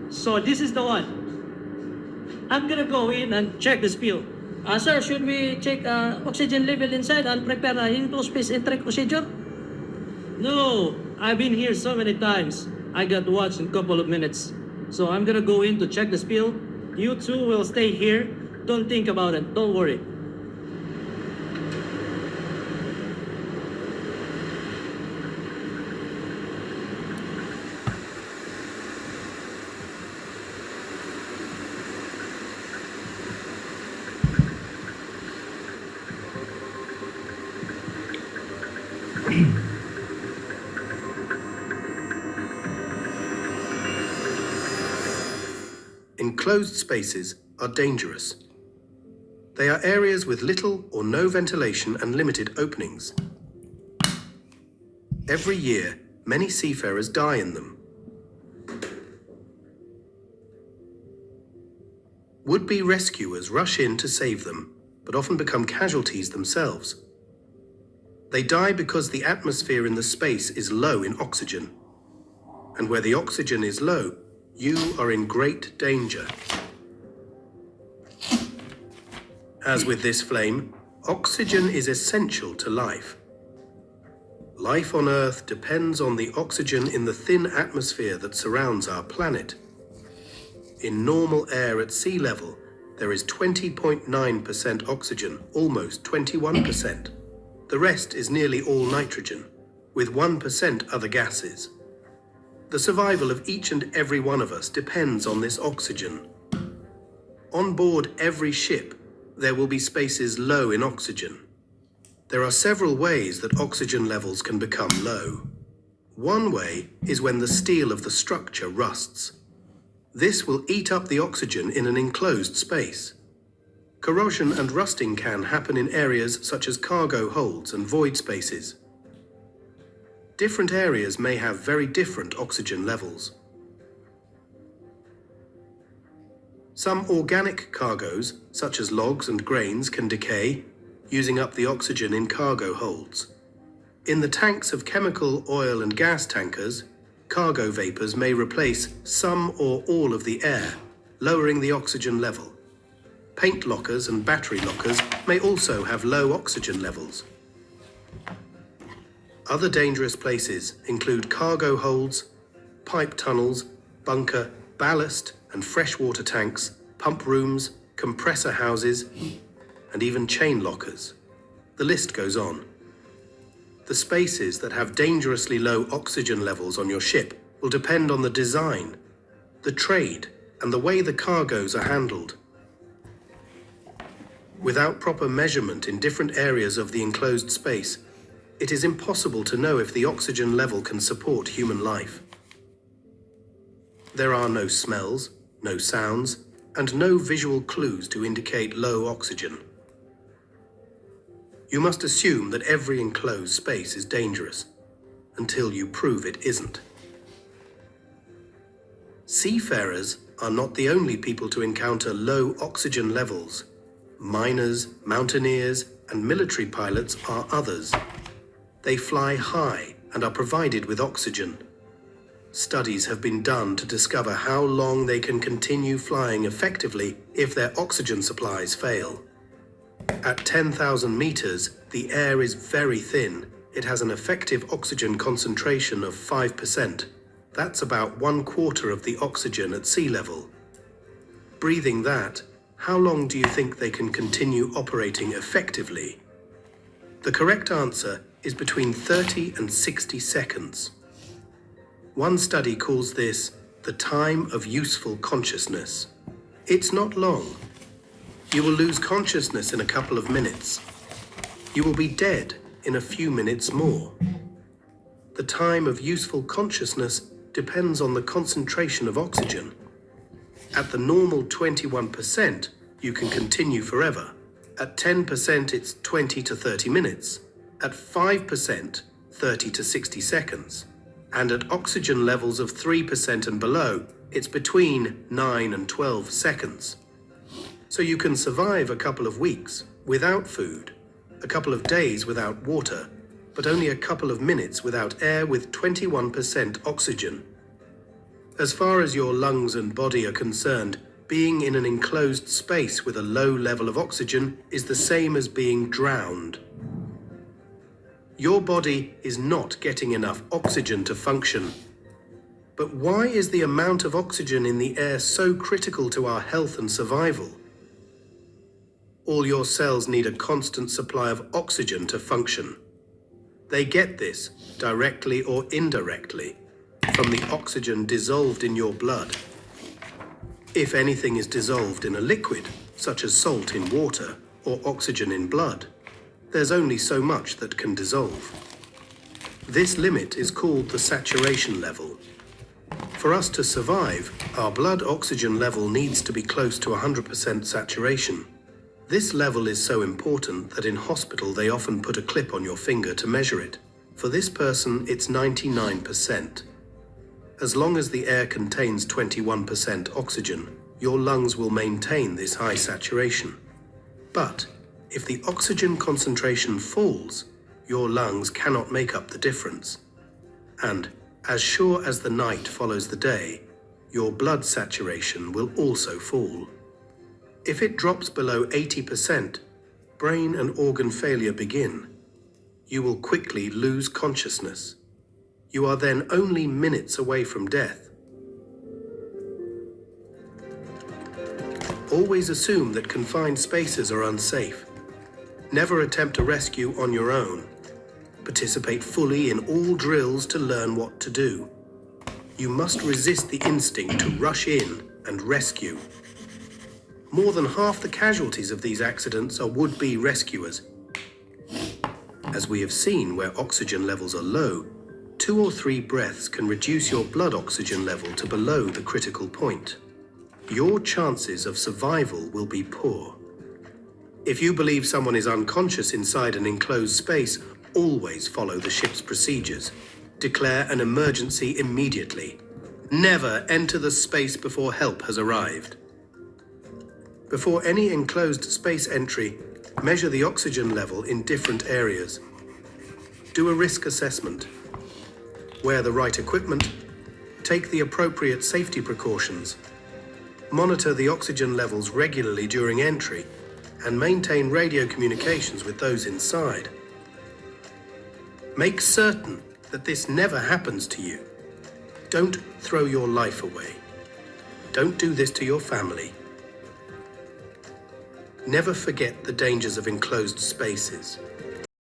So this is the one. I'm gonna go in and check the spill. Sir, should we check oxygen level inside and prepare an enclosed space entry procedure? No, I've been here so many times. I got watched in a couple of minutes. So I'm gonna go in to check the spill. You two will stay here. Don't think about it. Don't worry. Enclosed spaces are dangerous. They are areas with little or no ventilation and limited openings. Every year, many seafarers die in them. Would-be rescuers rush in to save them, but often become casualties themselves. They die because the atmosphere in the space is low in oxygen. And where the oxygen is low, you are in great danger. As with this flame, oxygen is essential to life. Life on Earth depends on the oxygen in the thin atmosphere that surrounds our planet. In normal air at sea level, there is 20.9% oxygen, almost 21%. The rest is nearly all nitrogen, with 1% other gases. The survival of each and every one of us depends on this oxygen. On board every ship, there will be spaces low in oxygen. There are several ways that oxygen levels can become low. One way is when the steel of the structure rusts. This will eat up the oxygen in an enclosed space. Corrosion and rusting can happen in areas such as cargo holds and void spaces. Different areas may have very different oxygen levels. Some organic cargoes, such as logs and grains, can decay, using up the oxygen in cargo holds. In the tanks of chemical, oil and gas tankers, cargo vapors may replace some or all of the air, lowering the oxygen level. Paint lockers and battery lockers may also have low oxygen levels. Other dangerous places include cargo holds, pipe tunnels, bunker, ballast and freshwater tanks, pump rooms, compressor houses, and even chain lockers. The list goes on. The spaces that have dangerously low oxygen levels on your ship will depend on the design, the trade, and the way the cargoes are handled. Without proper measurement in different areas of the enclosed space, it is impossible to know if the oxygen level can support human life. There are no smells, no sounds, and no visual clues to indicate low oxygen. You must assume that every enclosed space is dangerous, until you prove it isn't. Seafarers are not the only people to encounter low oxygen levels. Miners, mountaineers, and military pilots are others. They fly high and are provided with oxygen. Studies have been done to discover how long they can continue flying effectively if their oxygen supplies fail. At 10,000 meters, the air is very thin. It has an effective oxygen concentration of 5%. That's about 1/4 of the oxygen at sea level. Breathing that, how long do you think they can continue operating effectively? The correct answer is between 30 and 60 seconds. One study calls this the time of useful consciousness. It's not long. You will lose consciousness in a couple of minutes. You will be dead in a few minutes more. The time of useful consciousness depends on the concentration of oxygen. At the normal 21%, you can continue forever. At 10%, it's 20 to 30 minutes. At 5%, 30 to 60 seconds. And at oxygen levels of 3% and below, it's between 9 and 12 seconds. So you can survive a couple of weeks without food, a couple of days without water, but only a couple of minutes without air with 21% oxygen. As far as your lungs and body are concerned, being in an enclosed space with a low level of oxygen is the same as being drowned. Your body is not getting enough oxygen to function. But why is the amount of oxygen in the air so critical to our health and survival? All your cells need a constant supply of oxygen to function. They get this, directly or indirectly, from the oxygen dissolved in your blood. If anything is dissolved in a liquid, such as salt in water or oxygen in blood, there's only so much that can dissolve. This limit is called the saturation level. For us to survive, our blood oxygen level needs to be close to 100% saturation. This level is so important that in hospital they often put a clip on your finger to measure it. For this person, it's 99%. As long as the air contains 21% oxygen, your lungs will maintain this high saturation. But if the oxygen concentration falls, your lungs cannot make up the difference. And as sure as the night follows the day, your blood saturation will also fall. If it drops below 80%, brain and organ failure begin. You will quickly lose consciousness. You are then only minutes away from death. Always assume that confined spaces are unsafe. Never attempt a rescue on your own. Participate fully in all drills to learn what to do. You must resist the instinct to rush in and rescue. More than half the casualties of these accidents are would-be rescuers. As we have seen, where oxygen levels are low, 2 or 3 breaths can reduce your blood oxygen level to below the critical point. Your chances of survival will be poor. If you believe someone is unconscious inside an enclosed space, always follow the ship's procedures. Declare an emergency immediately. Never enter the space before help has arrived. Before any enclosed space entry, measure the oxygen level in different areas. Do a risk assessment. Wear the right equipment. Take the appropriate safety precautions. Monitor the oxygen levels regularly during entry and maintain radio communications with those inside. Make certain that this never happens to you. Don't throw your life away. Don't do this to your family. Never forget the dangers of enclosed spaces.